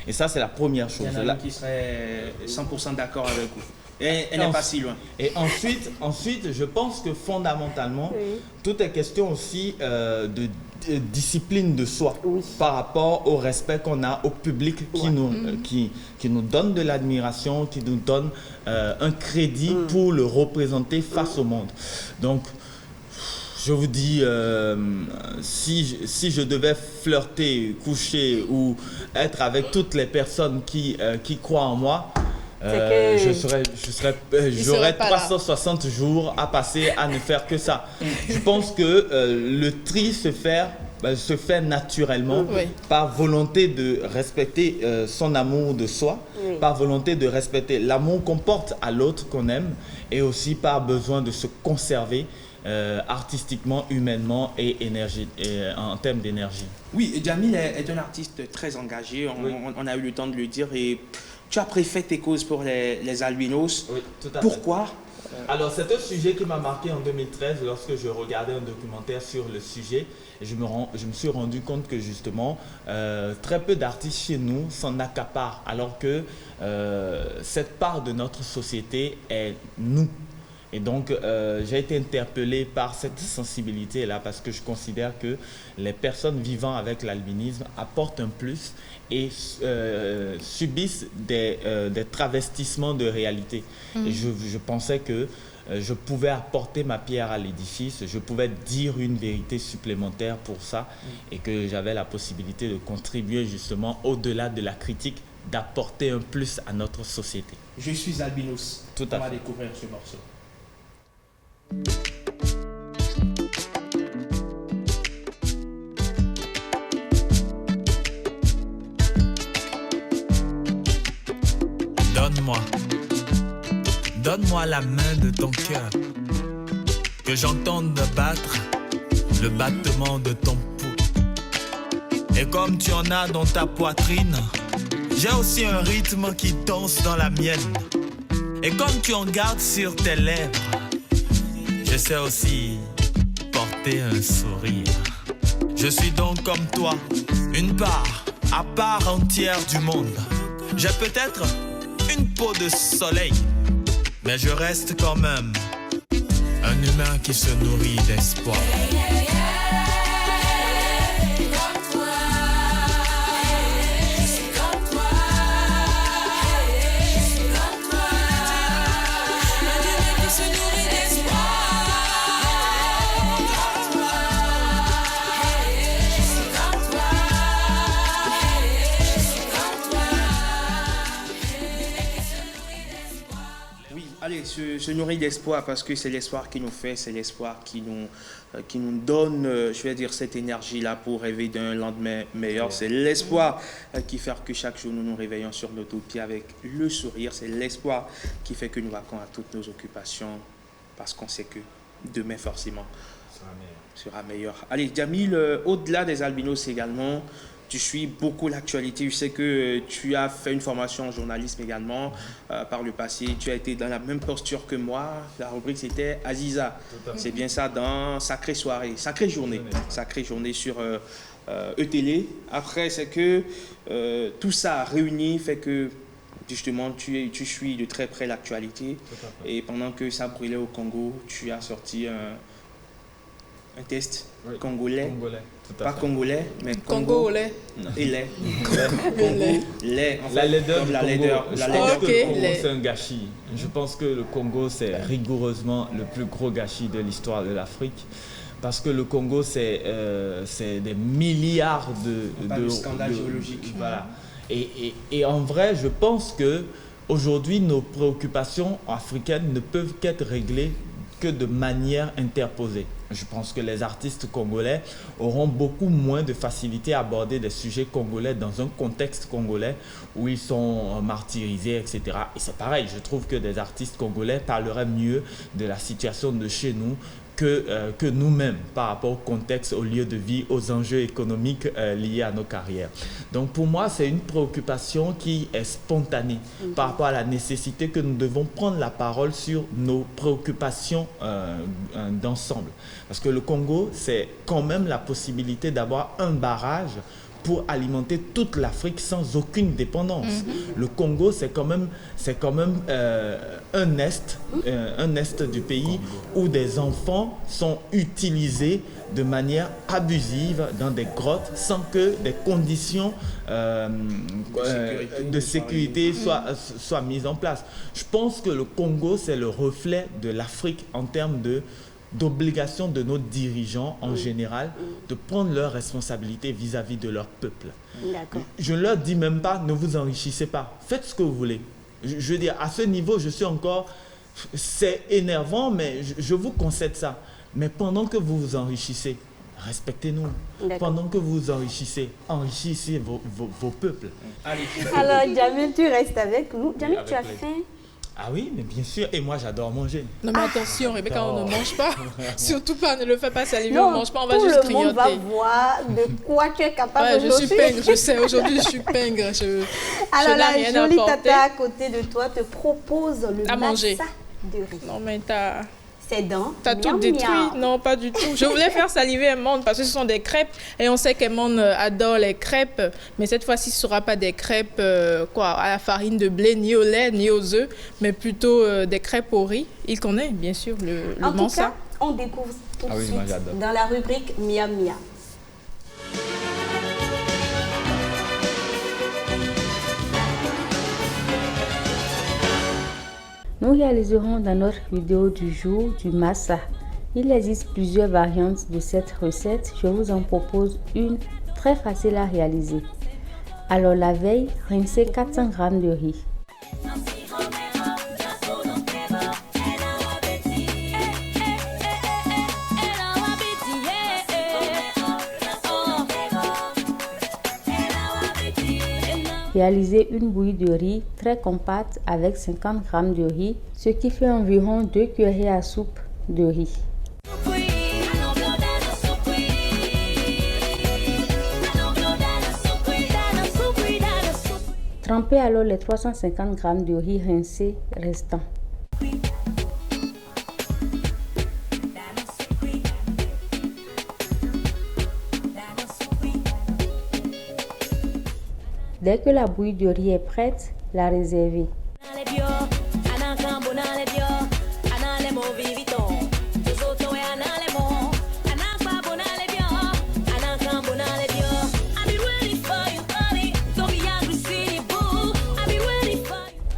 Et ça, c'est la première chose. Il y en a qui serait 100% d'accord avec vous. Et elle n'est pas si loin. Et ensuite, je pense que fondamentalement, tout est question aussi de discipline de soi par rapport au respect qu'on a au public qui nous donne de l'admiration, qui nous donne un crédit pour le représenter face au monde. Donc, je vous dis, si je devais flirter, coucher ou être avec toutes les personnes qui croient en moi, j'aurais 360 jours à passer à ne faire que ça. Je pense que le tri se fait naturellement par volonté de respecter son amour de soi, par volonté de respecter l'amour qu'on porte à l'autre qu'on aime et aussi par besoin de se conserver artistiquement, humainement et en termes d'énergie. Oui, Jamil est un artiste très engagé, on a eu le temps de le dire, et tu as préféré tes causes pour les albinos. Oui, tout à fait. Pourquoi? Alors, c'est un sujet qui m'a marqué en 2013 lorsque je regardais un documentaire sur le sujet. Et je me suis rendu compte que justement, très peu d'artistes chez nous s'en accaparent, alors que cette part de notre société est nous. Et donc, j'ai été interpellé par cette sensibilité-là parce que je considère que les personnes vivant avec l'albinisme apportent un plus et subissent des travestissements de réalité. Et je pensais que je pouvais apporter ma pierre à l'édifice, je pouvais dire une vérité supplémentaire pour ça et que j'avais la possibilité de contribuer justement au-delà de la critique, d'apporter un plus à notre société. Je suis albinos. Tout à On va fait. découvrir ce morceau. Donne-moi la main de ton cœur, que j'entende battre le battement de ton pouls. Et comme tu en as dans ta poitrine, j'ai aussi un rythme qui danse dans la mienne. Et comme tu en gardes sur tes lèvres, je sais aussi porter un sourire. Je suis donc comme toi, une part à part entière du monde. J'ai peut-être une peau de soleil, mais je reste quand même un humain qui se nourrit d'espoir. Allez, se nourrir d'espoir parce que c'est l'espoir qui nous fait, c'est l'espoir qui nous donne, je vais dire, cette énergie-là pour rêver d'un lendemain meilleur. C'est l'espoir qui fait que chaque jour nous nous réveillons sur notre pied avec le sourire. C'est l'espoir qui fait que nous vaquons à toutes nos occupations parce qu'on sait que demain, forcément, sera meilleur. Allez, Jamil, au-delà des albinos également, tu suis beaucoup l'actualité. Je sais que tu as fait une formation en journalisme également par le passé. Tu as été dans la même posture que moi. La rubrique, c'était Aziza. C'est bien ça, dans Sacrée Soirée, Sacrée Journée sur ETélé. Après, c'est que tout ça réuni fait que justement, tu suis de très près l'actualité. Et pendant que ça brûlait au Congo, tu as sorti un test congolais. Pas congolais, mais Congolais. Et lait. Lait, en fait, La laideur comme du la Congo. laideur. Je La pense laideur. que Ok, le Congo, les- c'est un gâchis. Je pense que le Congo, c'est rigoureusement le plus gros gâchis de l'histoire de l'Afrique. Parce que le Congo, c'est des milliards On parle de scandale géologique. Voilà. Et en vrai, je pense que aujourd'hui, nos préoccupations africaines ne peuvent qu'être réglées que de manière interposée. Je pense que les artistes congolais auront beaucoup moins de facilité à aborder des sujets congolais dans un contexte congolais où ils sont martyrisés, etc. Et c'est pareil, je trouve que des artistes congolais parleraient mieux de la situation de chez nous que nous-mêmes par rapport au contexte, au lieu de vie, aux enjeux économiques liés à nos carrières. Donc pour moi, c'est une préoccupation qui est spontanée par rapport à la nécessité que nous devons prendre la parole sur nos préoccupations d'ensemble. Parce que le Congo, c'est quand même la possibilité d'avoir un barrage pour alimenter toute l'Afrique sans aucune dépendance. Le Congo, c'est quand même un est du pays où des enfants sont utilisés de manière abusive dans des grottes sans que des conditions de sécurité soient mises en place. Je pense que le Congo, c'est le reflet de l'Afrique en termes d'obligation de nos dirigeants en général de prendre leurs responsabilités vis-à-vis de leur peuple. D'accord. Je ne leur dis même pas, ne vous enrichissez pas, faites ce que vous voulez. Je veux dire, à ce niveau, je suis encore... C'est énervant, mais je vous concède ça. Mais pendant que vous vous enrichissez, respectez-nous. D'accord. Pendant que vous vous enrichissez, enrichissez vos peuples. Allez. Alors, Jamil, tu restes avec nous. Jamil, avec tu as plaisir. faim? Ah oui, mais bien sûr. Et moi, j'adore manger. Non mais attention Rebecca, on attends. ne mange pas. Surtout pas, ne le fais pas saliver, on ne mange pas, on va tout juste le monde va grignoter. voir de quoi tu es capable Ouais, je suis aujourd'hui. pingre, je sais, aujourd'hui je suis pingre. Je Alors n'ai la rien à jolie apporter. tata à côté de toi te propose le À manger. massa de riz. Non mais t'as Ses dents. tout miam, détruit. miam. Non, pas du tout. Je voulais faire saliver Emmanuel parce que ce sont des crêpes et on sait qu'Emmanuel adore les crêpes. Mais cette fois-ci, ce ne sera pas des crêpes à la farine de blé, ni au lait, ni aux œufs, mais plutôt des crêpes au riz. Il connaît bien sûr le En tout mansa. cas, on découvre tout Ah de oui, suite moi, j'adore. dans la rubrique Miam Miam. Nous réaliserons dans notre vidéo du jour du massa. Il existe plusieurs variantes de cette recette. Je vous en propose une très facile à réaliser. Alors la veille, rincez 400 g de riz. Réalisez une bouillie de riz très compacte avec 50 g de riz, ce qui fait environ 2 cuillerées à soupe de riz. Trempez alors les 350 g de riz rincé restants. Dès que la bouillie de riz est prête, la réservez.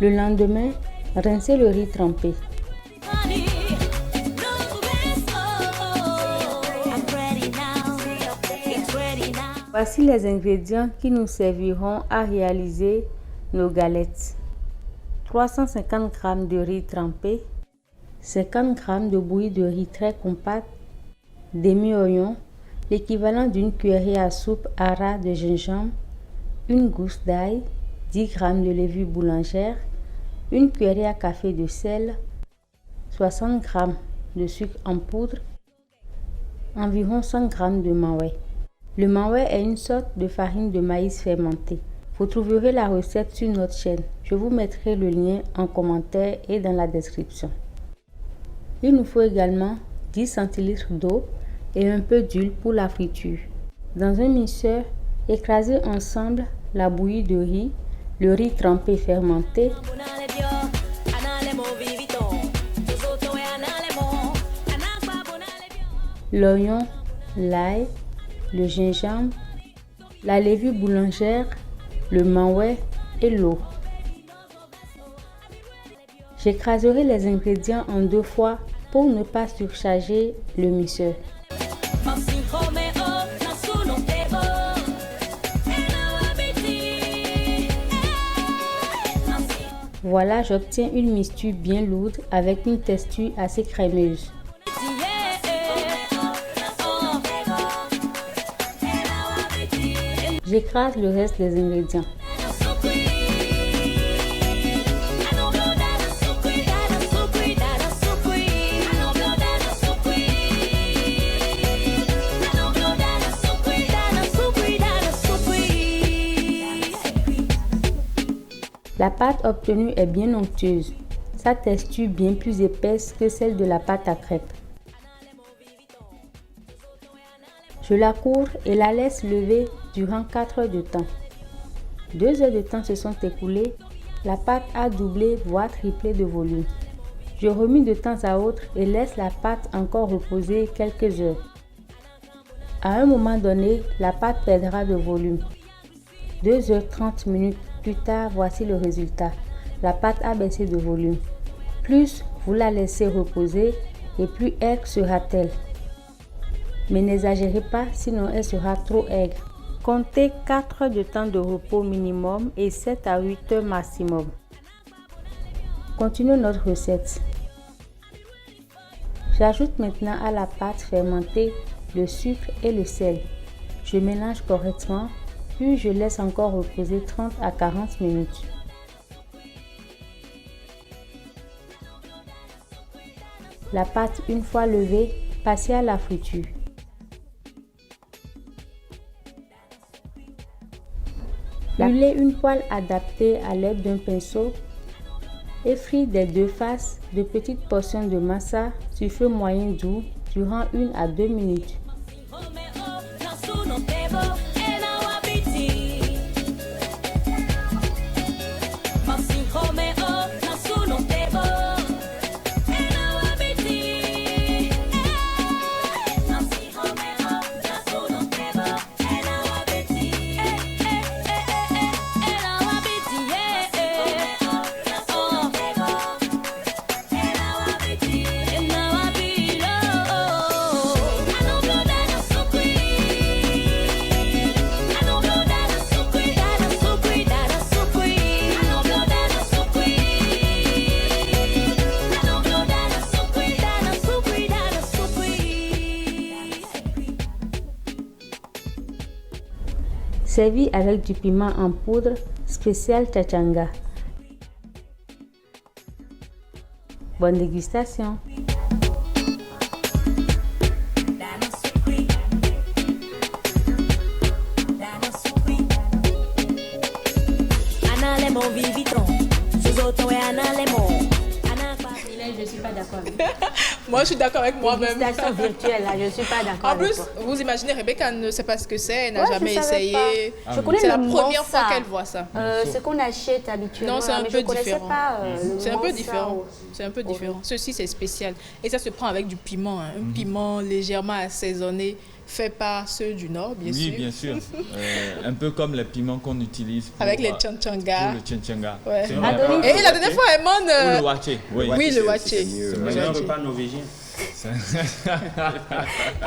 Le lendemain, rincez le riz trempé. Voici les ingrédients qui nous serviront à réaliser nos galettes. 350 g de riz trempé, 50 g de bouillie de riz très compacte, demi-oignon, l'équivalent d'une cuillerée à soupe à ras de gingembre, une gousse d'ail, 10 g de levure boulangère, une cuillerée à café de sel, 60 g de sucre en poudre, environ 100 g de maouet. Le maouet est une sorte de farine de maïs fermentée. Vous trouverez la recette sur notre chaîne. Je vous mettrai le lien en commentaire et dans la description. Il nous faut également 10 centilitres d'eau et un peu d'huile pour la friture. Dans un mixeur, écrasez ensemble la bouillie de riz, le riz trempé fermenté, l'oignon, l'ail, le gingembre, la levure boulangère, le maouet et l'eau. J'écraserai les ingrédients en 2 fois pour ne pas surcharger le mixeur. Voilà, j'obtiens une mixture bien lourde avec une texture assez crémeuse. J'écrase le reste des ingrédients. La pâte obtenue est bien onctueuse. Sa texture bien plus épaisse que celle de la pâte à crêpes. Je la couvre et la laisse lever durant 4 heures de temps. 2 heures de temps se sont écoulées, la pâte a doublé voire triplé de volume. Je remue de temps à autre et laisse la pâte encore reposer quelques heures. À un moment donné, la pâte perdra de volume. 2h30 plus tard, voici le résultat. La pâte a baissé de volume. Plus vous la laissez reposer et plus aigre sera-t-elle. Mais n'exagérez pas, sinon elle sera trop aigre. Comptez 4 heures de temps de repos minimum et 7 à 8 heures maximum. Continuons notre recette. J'ajoute maintenant à la pâte fermentée le sucre et le sel. Je mélange correctement, puis je laisse encore reposer 30 à 40 minutes. La pâte une fois levée, passez à la friture. Brûlez une poêle adaptée à l'aide d'un pinceau et frire des 2 faces de petites portions de massa sur feu moyen doux durant 1 à 2 minutes. servi avec du piment en poudre spécial tchachanga. Bonne dégustation. Je ne suis pas d'accord. Moi, je suis d'accord avec moi-même. Dégustation virtuelle, là, je ne suis pas d'accord. En plus, vous imaginez, Rebecca ne sait pas ce que c'est, elle n'a Ouais, jamais je savais essayé. pas. Je connais C'est la le première Mansa. fois qu'elle voit ça. Ce qu'on achète habituellement. Non, c'est un mais peu je connaissais différent. pas, C'est un peu Mansa différent. ou- C'est un peu différent. Ceci, c'est spécial. Et ça se prend avec du piment. Un piment légèrement assaisonné, fait par ceux du Nord, bien sûr. Oui, bien sûr. Un peu comme les piments qu'on utilise pour, Avec les tchangchanga. pour le tchangchanga. Ouais. C'est Adonis. Et la dernière fois, elle Ou le demande... wache. Oui. Oui, le c'est wache. mieux. C'est un repas norvégien.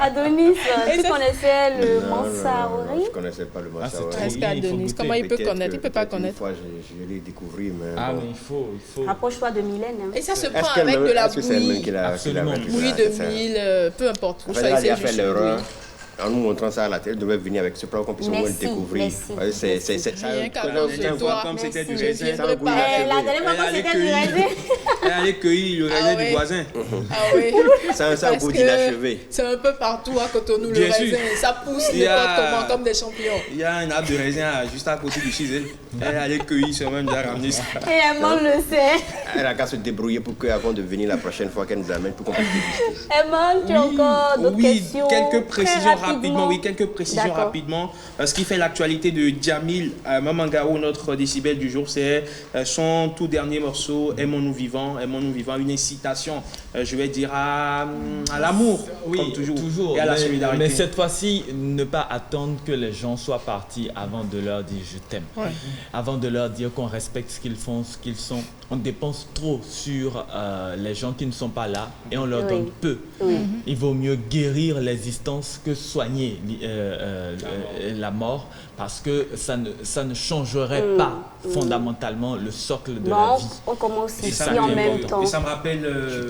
Adonis, Et tu ça- connaissais le Non, Mansaori? je ne connaissais pas le Ah, c'est Mansaori. très Est-ce Oui, il faut qu'Adonis, goûter. comment il peut Peut-être connaître? Il que- peut pas peut-être une connaître. fois, je l'ai découvert, mais Ah, bon. mais il faut. Rapproche-toi de Mylène. Hein. Et ça se Est-ce prend qu'elle avec me- de la est-ce que c'est elle-même bouillie. qui l'a Absolument. fait Bouillie ça, de c'est ça. mille, peu importe. Vous En fait, elle a choisissez fait juste l'erreur. bouillie. En nous montrant ça à la télé, elle devait venir avec ce plat qu'on puisse au moins le Merci, découvrir. merci. Ouais, c'est ça. Rien qu'à Quand cause on- de Voir toi. comme c'était du Merci. raisin. Je ça viendrai goûte pas. la La cheville. dernière fois, Elle quand allait c'était du cueillir. raisin. Elle allait cueillir le raisin Ah du ouais. voisin. Ah oui. Ça Parce goût que d'inachevé. c'est un peu partout à Cotonou, le Bien sûr. raisin. Ça pousse Il y a- n'importe comment, comme des champignons. Il y a un arbre de raisin juste à côté du chez elle. Elle allait cueillir sur même déjà ramener ça. Et Emmanuel le sait. Elle a qu'à se débrouiller pour qu'avant de venir la prochaine fois qu'elle nous amène pour qu'on puisse déguster. Emmanuel, tu as encore d'autres questions? quelques Très précisions rapidement. Oui, quelques précisions D'accord. rapidement. Ce qui fait l'actualité de Djamil Mamangaro, notre décibel du jour, c'est son tout dernier morceau, Aimons-nous vivants, Aimons-nous vivants, une incitation, je vais dire, à l'amour, Oui, comme toujours, et à la mais, solidarité. mais cette fois-ci, ne pas attendre que les gens soient partis avant de leur dire je t'aime. Avant de leur dire qu'on respecte ce qu'ils font, ce qu'ils sont. On dépense trop sur les gens qui ne sont pas là et on leur donne peu. Il vaut mieux guérir l'existence que soigner la mort parce que ça ne changerait pas fondamentalement le socle de la Bon, vie. on commence Et ici ça, en me- même temps. Et ça me rappelle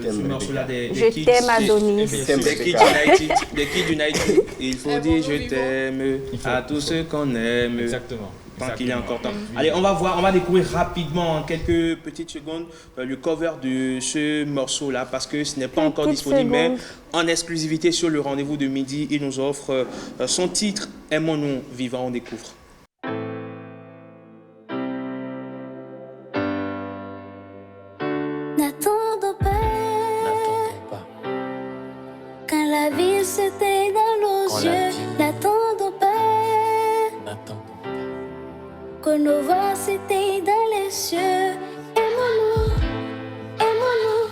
ce morceau-là des Je Kids. t'aime, Adonis. Des t'aime, Kids Rebecca. United. Des Kids United. Il faut Aimons-nous dire je vivants. t'aime à tous ceux qu'on aime. Exactement. Tant qu'il y a encore temps. Oui. Allez, on va voir, on va découvrir rapidement en quelques petites secondes le cover de ce morceau-là parce que ce n'est pas encore Petites disponible, mais secondes. en exclusivité sur le rendez-vous de midi, il nous offre son titre Aimons-nous vivants, on découvre. N'attendons pas. Quand la vie s'éteint dans nos yeux, n'attendons pas. Que nos voix s'éteignent dans les cieux. Aimons-nous, aimons-nous,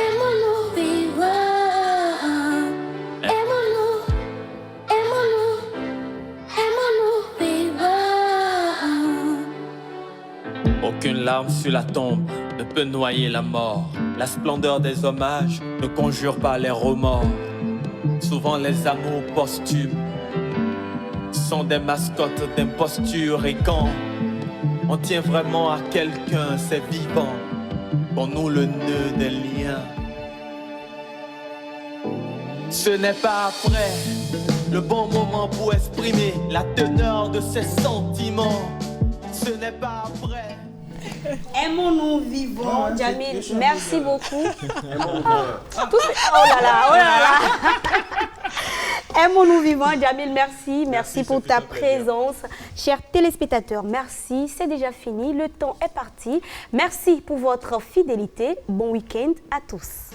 aimons-nous vivants. Aimons-nous, aimons-nous, aimons-nous vivants. Aucune larme sur la tombe ne peut noyer la mort. La splendeur des hommages ne conjure pas les remords. Souvent les amours posthumes sont des mascottes d'imposture. Et quand on tient vraiment à quelqu'un, c'est vivant, pour nous le nœud des liens. Ce n'est pas après le bon moment pour exprimer la teneur de ses sentiments. Ce n'est pas après. Aimons-nous vivants, Djamil. Merci beaucoup. Oh là là, oh là là. Aimons-nous vivants, Djamil, merci. Merci pour ta présence. Chers téléspectateurs, merci. C'est déjà fini. Le temps est parti. Merci pour votre fidélité. Bon week-end à tous.